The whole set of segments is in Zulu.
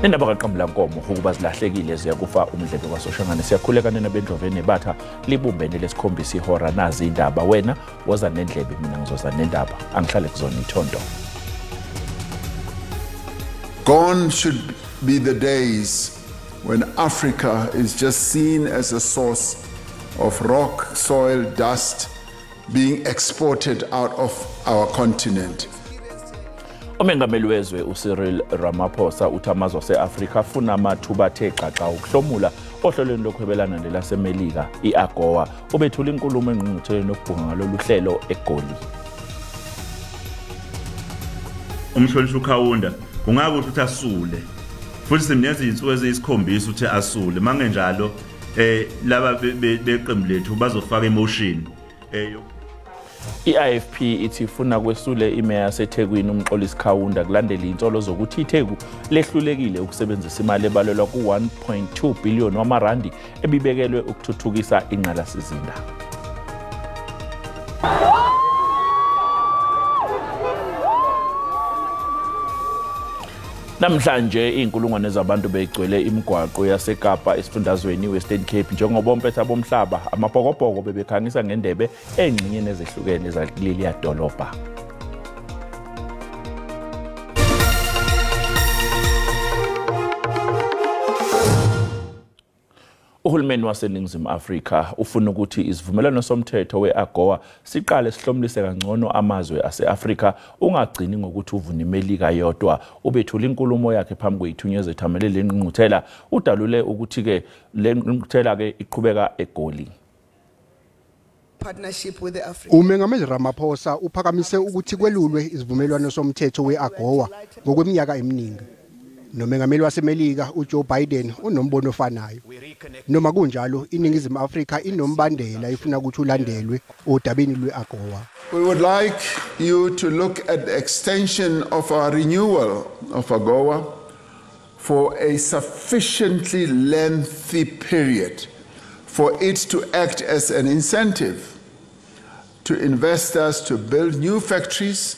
Nendaba kaQambula Nkomo ukuba zilahlekile ziyakufa umdlebe kwaSoshangane siyakhuleka nenabendloveni batha libumbene lesikhombisa ihora nazi indaba wena woza nendlebe mina ngizoza nendaba angihlale kuzona ithondo. Gone should be the days when Africa is just seen as a source of rock, soil, dust being exported out of our continent. Umengameli wezwe uCyril Ramaphosa uthamazwa seAfrika funa amathuba athe xaxa ukuhlomula ohlelweni lokuhwebelana nelaseMelika iAGOA ubethula inkulumo engqungqutheleni nokubhunga ngalolu hlelo eGoli. Umhlonishwa uKhawunda kungakuthi uthi asule futhi simnyaza izinsuku eziyisikhombisa uthi asule mangenjalo laba beqembu lethu bazofaka emotion IFP ithi ifuna kwesule imeya yaseThekwini uMxolisi Khawunda kulandela insolo zokuthi iTheku lehlulekile ukusebenzisa imali ebalelwa ku1.2 billion wamarandi ebibekelwe ukuthuthukisa ingqalasizinda. Namhlanje inkulungwane zabantu begcwele imigwaqo yaseKapa esifundazweni Western Cape njengoba ompetha bomhlaba amabhokobhoko bebekhangisa ngendebe engxenyeni ezehlukene zaleli dolobha. Uhulumeni waseNingizimu Afrika ufuna ukuthi isivumelwano somthetho weAGOA siqale sihlomlise kangcono amazwe aseAfrika ungagcini ngokuthi uvuna iMelika yodwa. Ubethula inkulumo yakhe phambi kwethunyezwe ethamelele lengqungquthela udalule ukuthi ke lengqungquthela ke iqhubeka eGoli. Umengameli Ramaphosa uphakamise ukuthi kwelulwe isivumelwano somthetho weAGOA ngokweminyaka eminingi. Nomengameli waseMelika uJoe Biden unombono ofanayo. Noma kunjalo iNingizimu Afrika inombandela ifuna ukuthi ulandelwe odabeni lweAGOA. We would like you to look at the extension of our renewal of AGOA for a sufficiently lengthy period for it to act as an incentive to investors to build new factories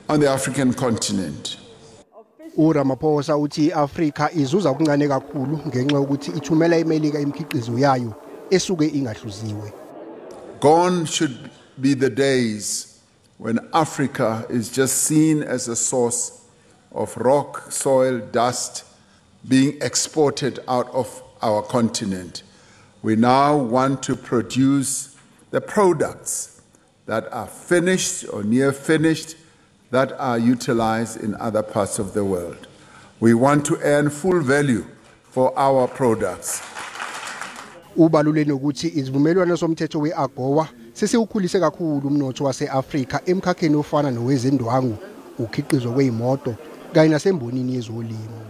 on the African continent. uRamaphosa uthi Afrika izuza okuncane kakhulu ngenxa ukuthi ithumela iMelika imikhiqizo yayo esuke ingahluziwe. Gone should be the days when Africa is just seen as a source of rock, soil, dust being exported out of our continent. We now want to produce the products that are finished or near finished that are utilized in other parts of the world. We want to earn full value for our products. Ubaluleni ukuthi isivumelwano somthetho weAGOA sesiwukhulise kakhulu umnotho waseAfrika emkhakheni ofana nowezindwangu, ukhiqizo kweimoto kanye nasembonini yezolimo.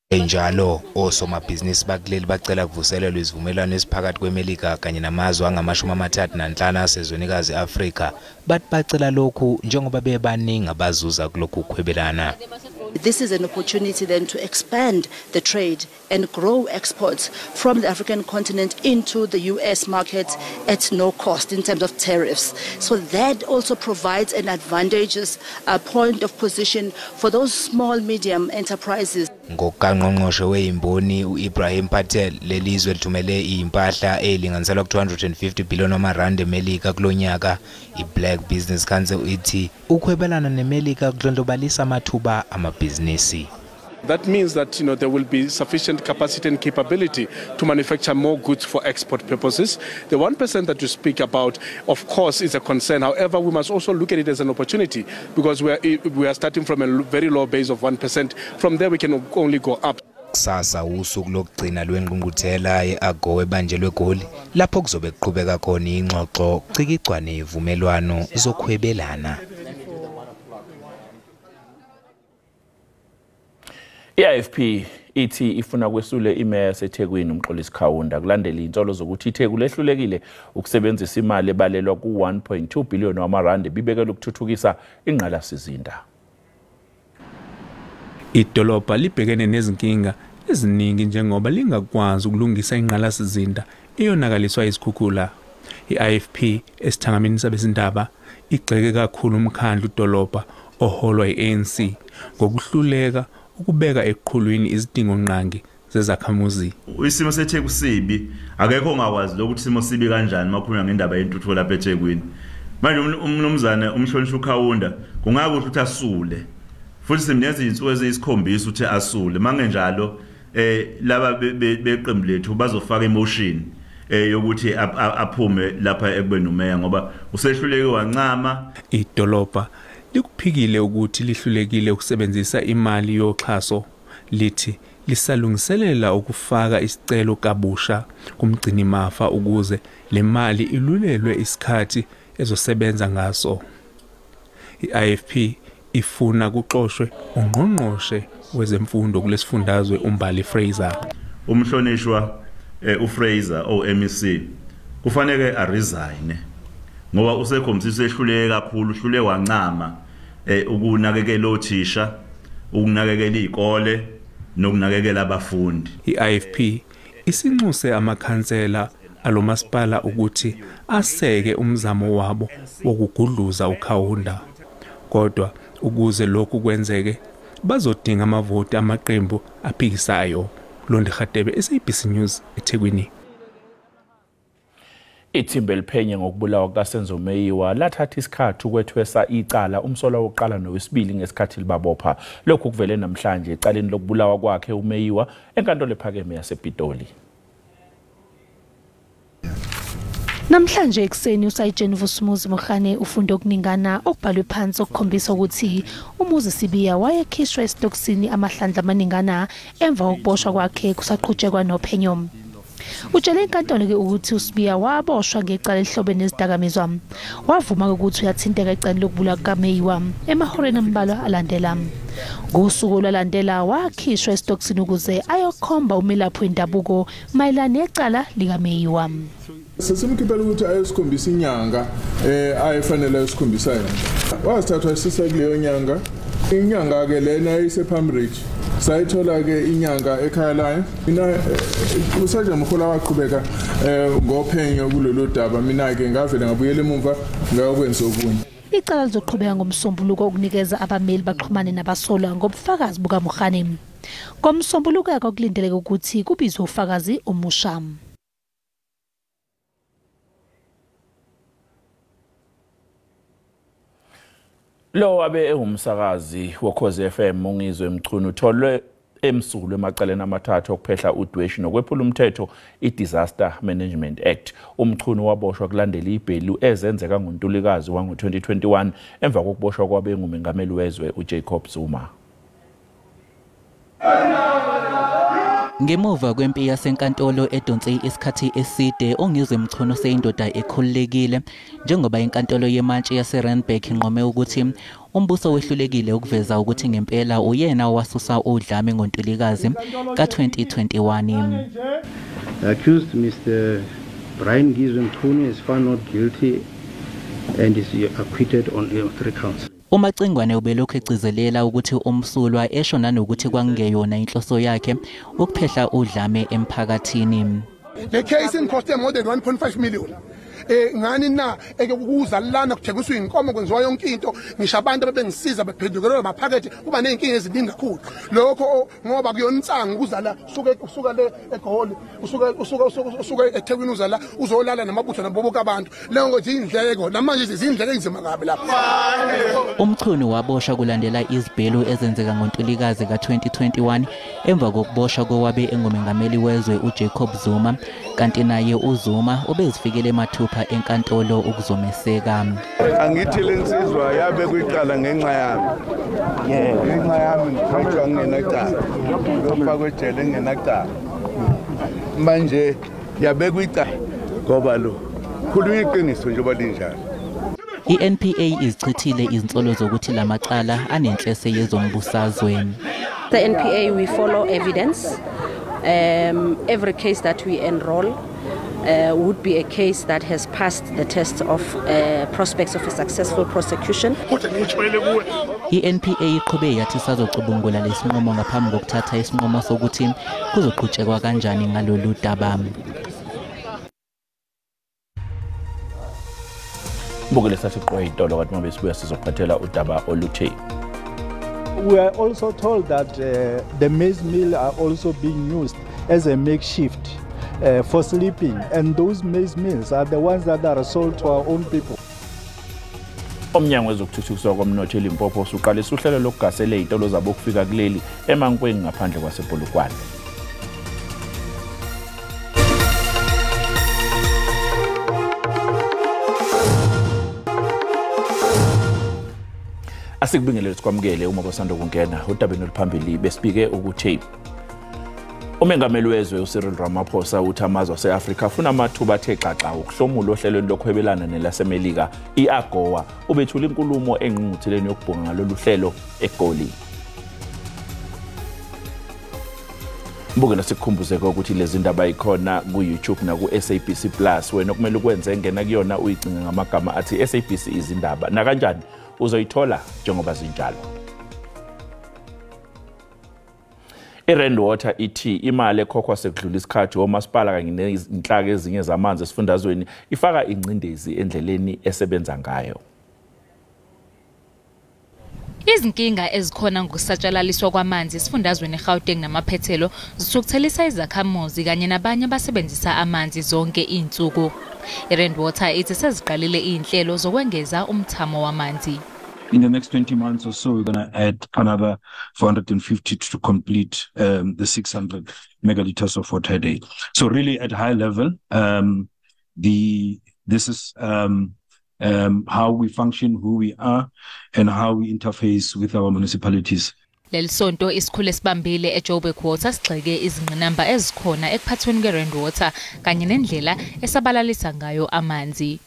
Enjalo osomabhizinisi bakuleli bacela kuvuselelwa isivumelwano esiphakathi kweMelika kanye namazwe angama-35 asezwenikazi Afrika bathi bacela lokhu njengoba bebaningi abazuza kulokhu ukuhwebelana. This is an opportunity then to expand the trade and grow exports from the African continent into the US market at no cost in terms of tariffs. So that also provides an advantageous point of position for those small medium enterprises. Ngokangqongqoshe weimboni uIbrahim Patel lelizwe lithumele impahla elinganiselwa ku250 billion wamarandi eMelika kulonyaka. iBlack Business Council ithi ukuhwebelana neMelika kudlondlobalisa amathuba amabhizinisi. That means that there will be sufficient capacity and capability to manufacture more goods for export purposes. The 1% that you speak about, of course, is a concern. However, we must also look at it as an opportunity because we are starting from a very low base of 1%. From there, we can only go up. Sasa usuku lokugcina lwengqungquthela yeAGOA ebanjelwe eGoli lapho kuzobe kuqhubeka khona ingxoxo cikicwa nevumelwano zokuhwebelana. IFP ithi ifuna kwesule imeya yaseThekwini uMxolisi Khawunda kulandela insolo zokuthi iTheku lehlulekile ukusebenzisa imali ebalelwa ku1.2 billion wamarandi ebibekelwe ukuthuthukisa ingqalasizinda. Idolobha libhekene nezinkinga eziningi njengoba lingakwazi ukulungisa ingqalasizinda eyonakaliswa izikhukhula. IFP esithangamini sabezindaba igxeke kakhulu umkhandlu dolobha oholwa i-ANC ngokuhluleka ukubeka eqhulwini izidingo nqangi zezakhamuzi. Isimo seTheku sibi akekho ongakwazi lokuthi isimo sibi kanjani makhulunywa ngendaba yentuthuko lapha eThekwini. Manje umnumzane umhlonishwa uKhawunda kungakuhle ukuthi asule. Futhi simnyenza izinsuku eziyisikhombisa ukuthi asule. Mangenjalo laba beqembu lethu bazofaka emotion yokuthi aphume lapha ekubeni umeya ngoba usehluleke wancama. Idolobha likuphikile ukuthi lihlulekile ukusebenzisa imali yoxhaso lithi lisalungiselela ukufaka isicelo kabusha kumgcini mafa ukuze le mali ilulelwe isikhathi ezosebenza ngaso. I-IFP ifuna kuxoshwe ungqongqoshe wezemfundo kulesifundazwe uMbali Fraser. Umhlonishwa uFraser MEC kufanele aresign ngoba usekhombisa ehluleke kakhulu, uhlule wancama ukunakekela othisha, ukunakekela izikole nokunakekela abafundi. I-IFP isinxuse amakhansela alomasipala ukuthi aseke umzamo wabo wokugudluza uKhawunda. Kodwa ukuze lokhu kwenzeke bazodinga amavoti amaqembu aphikisayo. Londi Khatebe, SABC News, eThekwini. Ithimba eliphenye ngokubulawa kukaSenzo Meyiwa lathatha isikhathi ukwethwesa icala umsolwa wokuqala nowesibili ngesikhathi libabopha. Lokhu kuvele namhlanje ecaleni lokubulawa kwakhe uMeyiwa enkantolo ephakeme yasePitoli. Namhlanje ekseni uSayitsheni Vusumuzi Mokhane ufunda okuningana okubhalwe phansi okukhombisa ukuthi umuzi Sibiya wayekhishwa esitokisini amahlandla amaningana emva kokuboshwa kwakhe kusaqhutshekwa nophenyo. Utshele inkantolo ke ukuthi uSibiya waboshwa ngecala elihlobene nezidakamizwa. Wavuma ukuthi uyathinteka ecaleni lokubulawa kukaMeyiwa emahoreni ambalwa alandela. Ngosuku olwalandela wakhishwa esitokisini ukuze ayokhomba umelaphi wendabuko mayelana necala likaMeyiwa. Sesimkhiphela ukuthi ayesikhombisa inyanga ayefanele ayesikhombisa yona. Wasithathwa isisa kuleyo nyanga. Inyanga ke lena isePamridge. Sayithola ke inyanga ekhaya layo. Mina usaje mkhulu waqhubeka ngophenyo kulolu daba. Mina ke ngavela ngabuyela emuva ngakwenza okunye. Icala lizoqhubeka ngomsombuluko ukunikeza abameli baxhumane nabasolwa ngobufakazi bukaMokhane. Ngomsombuluko akulindeleke ukuthi kubizwe ufakazi omusha. Lo abe ehumsakazi wokhoze FM ungizwe emchunu utholwe emsulwe emacaleni amathathu okuphehla udweshi nokwephula umthetho i-Disaster Management Act. Umchunu waboshwa kulandela ibhelu ezenzeka ngoNtulikazi wango-2021 emva kokuboshwa kwabe ngumengameli wezwe uJacob Zuma. Ngemuva kwempi yasenkantolo edonse isikhathi eside ongizwe emchunu seyindoda ekhululekile njengoba inkantolo yemantshi yaseRandburg inqome ukuthi umbuso wehlulekile ukuveza ukuthi ngempela uyena owasusa udlame ngoNtulikazi ka-2021. The accused Mr. Brian Ngizwe Mchunu is found not guilty and is acquitted on 3 counts. Umacingwane ubelokhu egcizelela ukuthi umsulwa esho nanokuthi kwangeyona inhloso yakhe ukuphehla udlame emphakathini. The case in cost more than 1.5 million. Ngani na ekuzalana kuthekiswa inkomo kwenziwa yonke into ngisho abantu abengisiza bephendukelwa amaphakethe kuba nenkinga eziningi kakhulu lokho ngoba kuyona insanga ukuzala usuka le eGoli usuka eThekwini uzala uzolala namabutho naboboka abantu leyo ngothi indleko namanje izindleko ezima kabi lapha. Umchunu waboshwa kulandela izibhelu ezenzeka ngoNtulikazi ka-2021 emva kokuboshwa kowabe engumengameli wezwe uJacob Zuma kanti naye uZuma obezifikele mathupha enkantolo ukuzomeseka. Angithi lensizwa yabe kwiqala ngenxa yami. Ngenxa yami ngithwa ngenacala. Ngofakwe ejele ngenacala. Manje yabe kwiqala ngoba lo khulunywa iqiniso nje balinjalo. I-NPA izichithile izinsolo zokuthi lamacala anenhlese yezombusazwe. The NPA we follow evidence. Every case that we enroll would be a case that has passed the test of prospects of a successful prosecution. I-NPA iqhube yathi sazocubungula lesinqumo ngaphambi kokuthatha isinqumo sokuthi kuzoqhutshekwa kanjani ngalolu daba. Mbukele sathi qoyitolo kathi mabe sibuya sizophathela udaba oluthe. We are also told that the maize mill are also being used as a makeshift for sleeping, and those maize mills are the ones that are sold to our own people. Umnyango wezokuthuthukiswa komnotho eLimpopo usuqalisa uhlelo lokugasela izitolo zabo ukufika kuleli eMankweni ngaphandle kwasePolokwane. Asikubingelele sikwamukele uma bosanda kungena udabeni oluphambili besibike ukuthi umengameli wezwe uCyril Ramaphosa uthi amazwe aseAfrika afuna amathuba athe xaxa ukuhlomula ohlelweni lokuhwebelana nelaseMelika iAGOA ubethula inkulumo engqungqutheleni yokubhunga ngalolu hlelo eGoli. Mbukela sikukhumbuzeke ukuthi lezi ndaba ikhona ku-YouTube na ku-SABC Plus wena okumele ukwenze ngena kuyona uyicinga ngamagama athi SABC Izindaba na kanjani uzoyithola njengoba zinjalo. iRand Water ithi imali ekhokhwa sekudlula isikhathi omasipala kanye nezinhlaka ezinye zamanzi esifundazweni ifaka ingcindezi endleleni esebenza ngayo. Izinkinga ezikhona ngokusatshalaliswa kwamanzi esifundazweni eGauteng namaphethelo zithukuthelisa izakhamuzi kanye nabanye abasebenzisa amanzi zonke izinsuku. iRand Water ithi seziqalile izinhlelo zokwengeza umthamo wamanzi. In the next 20 months or so, we're going to add another 450 to complete the 600 megaliters of water a day. So really at high level, this is how we function, who we are, and how we interface with our municipalities. Lelsonto isikhulu esibambile eJoburg Water sigxeke izingqinamba ezikhona ekuphathweni kweRand Water kanye nendlela esabalalisa ngayo amanzi.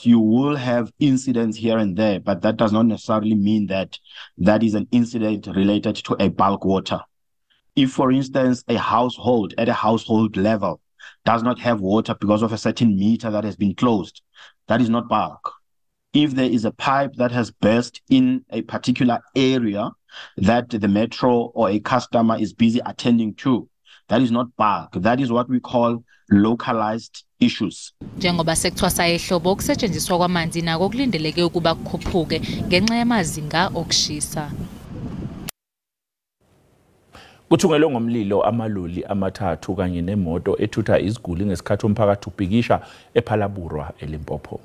You will have incidents here and there, but that does not necessarily mean that that is an incident related to a bulk water. If, for instance, a household at a household level does not have water because of a certain meter that has been closed, that is not bulk. If there is a pipe that has burst in a particular area that the metro or a customer is busy attending to, that is not bulk. That is what we call localized issues. Njengoba sekuthiwa ehlobo ukusetshenziswa kwamanzi nako kulindeleke ukuba kukhuphuke ngenxa yamazinga okushisa. Kuthungelwe ngomlilo amaloli amathathu kanye nemoto ethutha iziguli ngesikhathi umphakathi ubhikisha ePhalaburwa eLimpopo.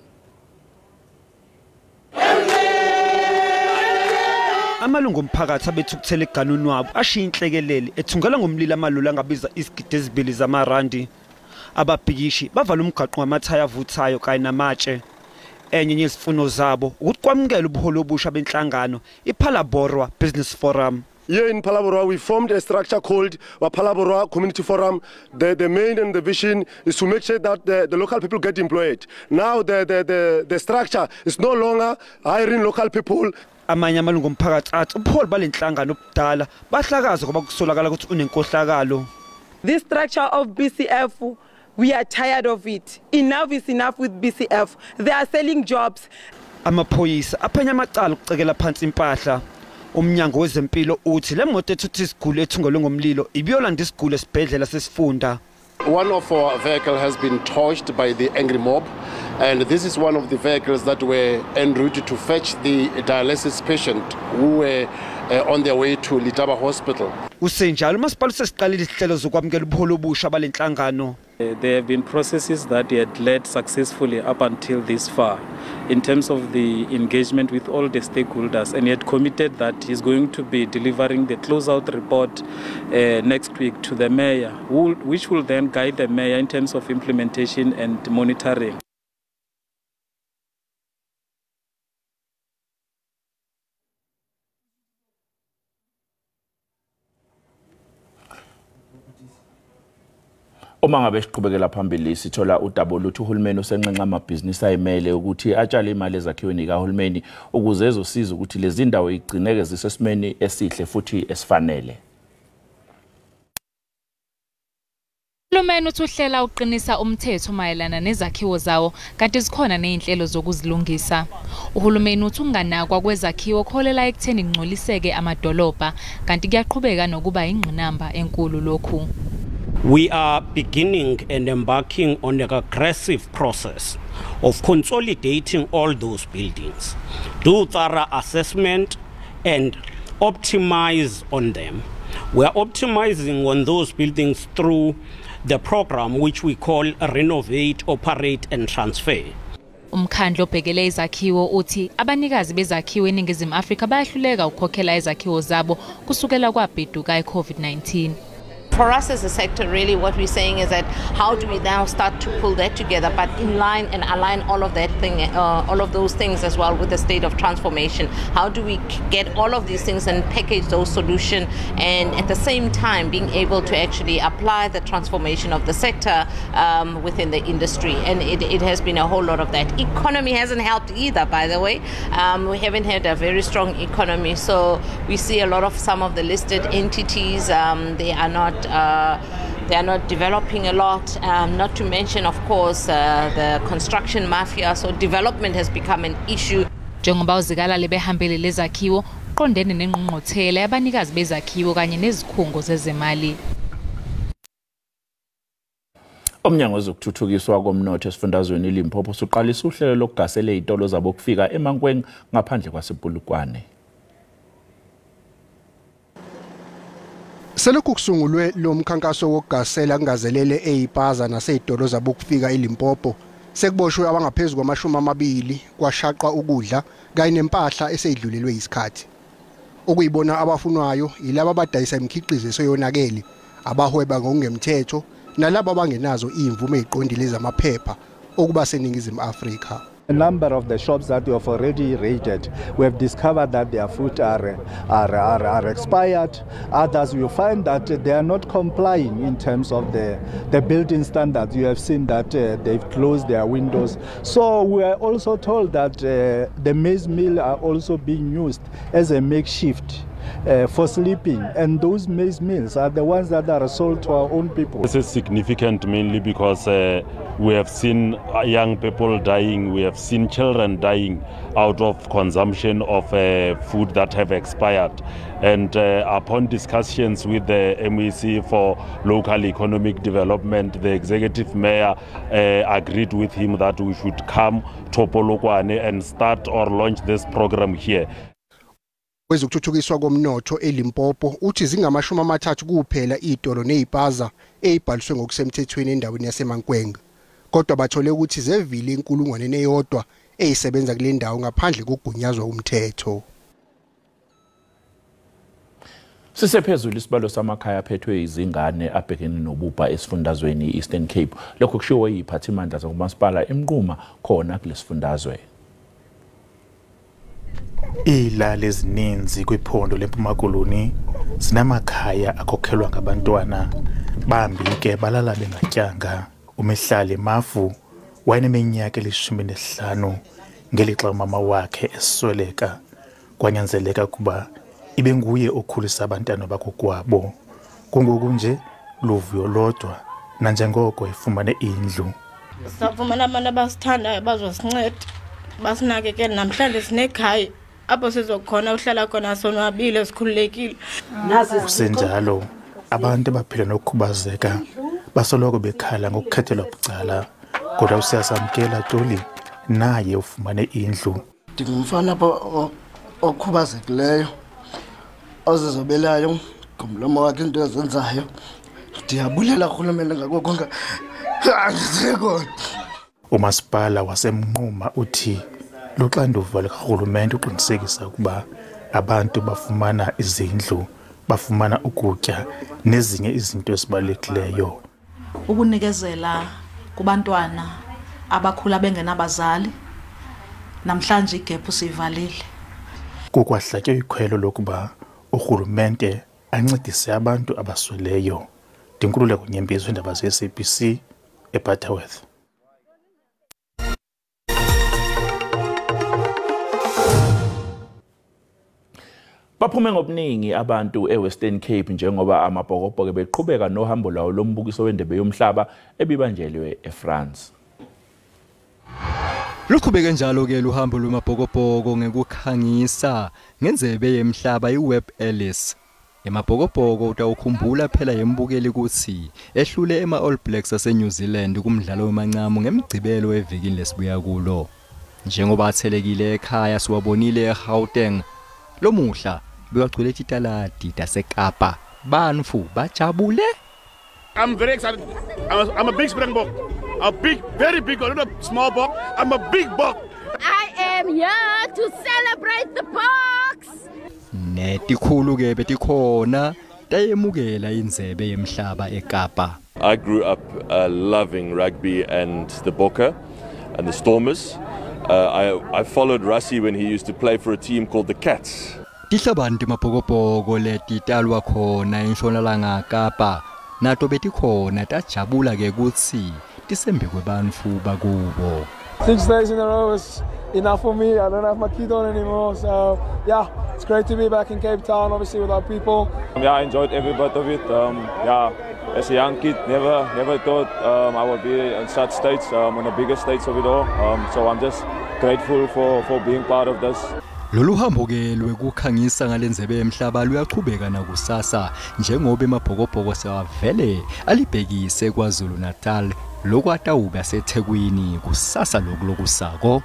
Amalungu omphakathi abethukuthele eganuni wabo ashiya inhlekelele ethungela ngomlilo amaloli angabiza izigidi ezibili zamarandi. Ababhikishi bavala umgaqo ngamathaya avuthayo kanye namatshe. Enye yezifuno zabo ukuthi kwamukela ubuholo obusha benhlangano iPhalaburwa Business Forum. Here in Phalaburwa, we formed a structure called Phalaburwa Community Forum. The main and the vision is to make sure that the local people get employed. Now the structure is no longer hiring local people. Amanye amalungu omphakathi athi ubuholi balenhlangano obudala bahlakaza ngoba kusolakala ukuthi unenkohlakalo. This structure of BCF, we are tired of it. Enough is enough with BCF. They are selling jobs. Amaphoyisa aphenya amacala ukucekela phansi impahla. Umnyango wezempilo uthi le moto ethutha isiguli ethungelwe ngomlilo ibiyolanda isiguli esibhedlela sesifunda. One of our vehicles has been torched by the angry mob, and this is one of the vehicles that were en route to fetch the dialysis patient who were on their way to Izindaba Hospital. Usenjalo umasipala sesiqalile izihlelo zokwamukela ubuholo obusha balenhlangano. There have been processes that had led successfully up until this far in terms of the engagement with all the stakeholders, and he had committed that he's going to be delivering the closeout report next week to the mayor, which will then guide the mayor in terms of implementation and monitoring. Uma ngabe siqhubekela phambili sithola udaba oluthi uhulumeni usenqenqa amabhizinisi ayimele ukuthi atshale imali ezakhiweni kahulumeni ukuze ezosiza ukuthi lezi ndawo igcineke zisesimeni esihle futhi esifanele. Uhulumeni uthihlela uqinisa umthetho mayelana nezakhiwo zawo kanti zikhona nezinhlelo zokuzilungisa. Uhulumeni uthi unganakwa kwezakhiwo kholela ekutheni ngcoliseke amadolobha kanti kuyaqhubeka nokuba ingqinamba enkulu lokhu. We are beginning and embarking on an aggressive process of consolidating all those buildings, do thorough assessment and optimize on them. We are optimizing on those buildings through the program which we call Renovate, Operate and Transfer. Umkhandlu obhekele izakhiwo uthi abanikazi bezakhiwo eNingizimu Afrika bayahluleka ukukhokhela izakhiwo zabo kusukela kwabheduka iCovid-19. For us as a sector, really what we're saying is that how do we now start to pull that together, but in line and align all of that thing, all of those things as well with the state of transformation. How do we get all of these things and package those solutions, and at the same time being able to actually apply the transformation of the sector within the industry? And it has been a whole lot of that. Economy hasn't helped either, by the way. We haven't had a very strong economy, so we see a lot of some of the listed entities, they are not developing a lot, not to mention, of course, the construction mafia. So development has become an issue. Njengoba uzikalale behambele lezakhiwo uqondene nengqongqothela yabanikazi bezakhiwo kanye nezikhungo zezemali. Umnyango wezokuthuthukiswa komnotho esifundazweni iLimpopo usuqalisa uhlelo lokugasela izitolo zabo kufika eMankweng ngaphandle kwasePulukwane. Selokhu kusungulwe lo mkhankaso wokugasela kungazelele ezipaza nasezitolo zabo kufika iLimpopo, sekuboshwe abangaphezulu kwama-20 kwashaqwa ukudla kanye nempahla eseyidlulelwe isikhathi. Okuyibona abafunwayo yilabo abadayisa imikhiqizo eseyonakele, abahweba ngokungemthetho nalabo abangenazo imvume eziqondile zamaphepha okuba seNingizimu Afrika. A number of the shops that we have already raided, we have discovered that their food are expired. Others will find that they are not complying in terms of the building standards. You have seen that they've closed their windows. So we are also told that the maize mill are also being used as a makeshift for sleeping, and those maize mills are the ones that are sold to our own people. This is significant mainly because we have seen young people dying, we have seen children dying out of consumption of food that have expired. And upon discussions with the MEC for local economic development, the executive mayor agreed with him that we should come to Polokwane and start or launch this program here. Wezokuthuthukiswa komnotho eLimpopo uthi zingamashumi-30 kuphela izitolo nezipaza ezibhaliswe ngokusemthethweni endaweni yaseMankweng, kodwa bathole ukuthi zevile 1,000 ezisebenza kule ndawo ngaphandle kokugunyazwa umthetho. Sisephezulu isibalo samakhaya aphethwe izingane abhekene nobubha esifundazweni iEastern Cape. Lokho kushiwo yiphathimandla zokumasipala eMnquma khona kulesifundazwe. Ilale ezininzi kwiphondo leMpuma Koloni zinamakhaya akhokhelwa ngabantwana bambi ke balala bengatyanga. Umehlali Mafu wayeneminyaka 15 ngelixa umama wakhe esweleka, kwanyanzeleka kuba ibe nguye okhulisa abantwana bakokwabo. Kungoku nje luvuyo lodwa nanjengoko efumane indlu. Safumana abantu abasithandayo bazosinceda basinakekele, namhlanje sinekhaya apho sizokhona uhlala khona sonwabile sikhululekile. Kusenjalo abantu abaphila nokukhubazeka basoloko bekhala ngokukhethelwa bucala, kodwa usiyasamkela Toli naye ufumane indlu. Ndingumfana okhubazekileyo ozizobelayo ngomlomo wakhe into ezenzayo. Ndiyabulela urhulumente ngako konke andisekona. Umasipala waseMnquma uthi luxanduva lukarhulumente uqinisekisa ukuba abantu bafumana izindlu, bafumana ukutya nezinye izinto ezibalulekileyo. Ukunikezela kubantwana abakhula bengenabazali, namhlanje igap sivalile. Kukwahlatywe ikhwelo lokuba urhulumente ancedise abantu abasweleyo. Ndinkululeko Nyembezi weendaba ze-SABC eButterworth. Baphume ngobuningi abantu eWestern Cape njengoba amabhokobhoko beqhubeka nohambo lawo lombukiso wendebe yomhlaba ebibanjelwe eFrance. Luqhubeke njalo ke uhambo lwamabhokobhoko ngekukhangisa ngenzebe yemhlaba iWeb Ellis. Emabhokobhoko utawukhumbula phela yembukeli ukuthi ehlule ema All Blacks ase New Zealand kumdlalo wemancamo ngemgcibelo evikini lesibuya kulo. Njengoba athelekile ekhaya siwabonile eGauteng, lo muhla bekagcwele italadi taseKapa. Banfu bajabule. I'm very excited. I'm a big Springbok. A big, very big one, not a small bok. I'm a big bok. I am here to celebrate the Boks. Netikhulu ke betikhona tayemukela indzebe yemhlaba eKapa. I grew up loving rugby and the Bokke and the Stormers. I followed Rassie when he used to play for a team called the Cats. Tihlabantu mabhokobhoko leti talwa khona eNtshonalanga Kapa nato betikhona tajabula ke kutsi tisembe kwebantu bakubo. 6 days in a row is enough for me. I don't have my kid on anymore, so yeah, it's great to be back in Cape Town, obviously with our people. Yeah, I enjoyed every bit of it. Yeah, as a young kid, never thought I would be in such states, on the biggest states of it all. So I'm just grateful for being part of this. Lolu hambo ke lwekukhangisa ngalenzebe emhlaba luyaqhubeka nakusasa njengoba emabhokobhoko sewavele alibhekise kwaZulu Natal lokwatawuka seThekwini kusasa lokusako.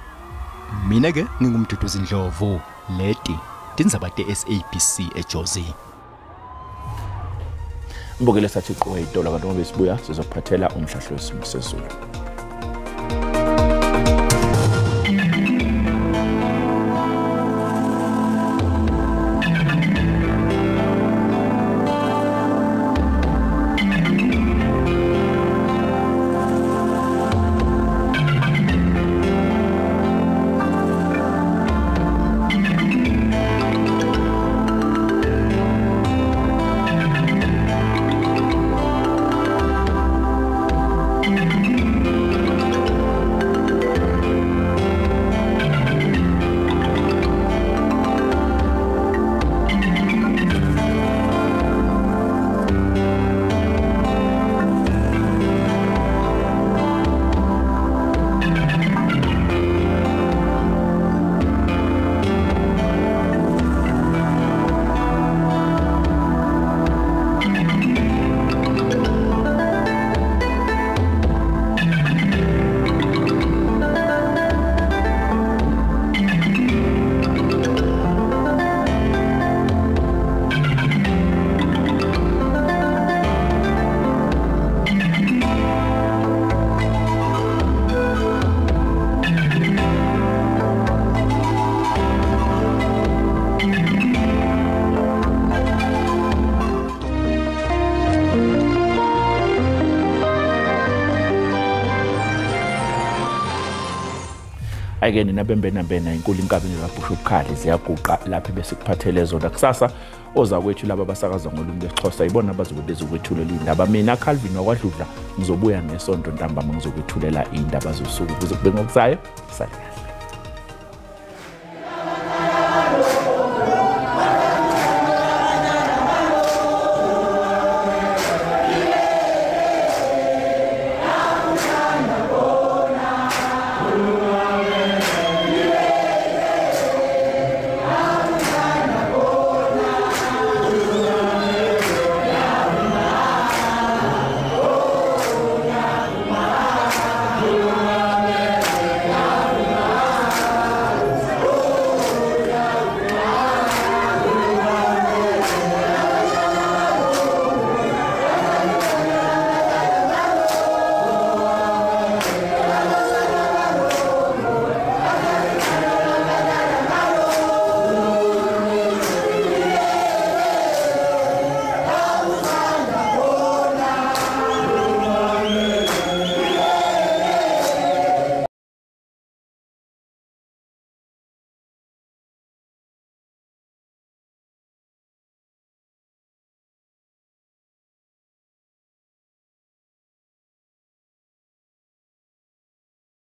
Mina ke ngingumduduzi Ndlovu, leti tindzaba te-SABC eJozi. Mbukele sathi qowe itola kanti ngoba sibuya sizophathela umhlahlo wesimo sezulu. Again nabembena inkulu inkabini kaBusho Bukhali ziyaguqa lapha bese kuphathele zona kusasa oza kwethu laba basakaza ngolimi lwesiXhosa ibona abazokwethu kwethulela indaba. Mina Calvin wakwadludla ngizobuya ngesonto ntambama ngizokwethulela indaba zosuku kuze kube ngokuzayo. Salikahle.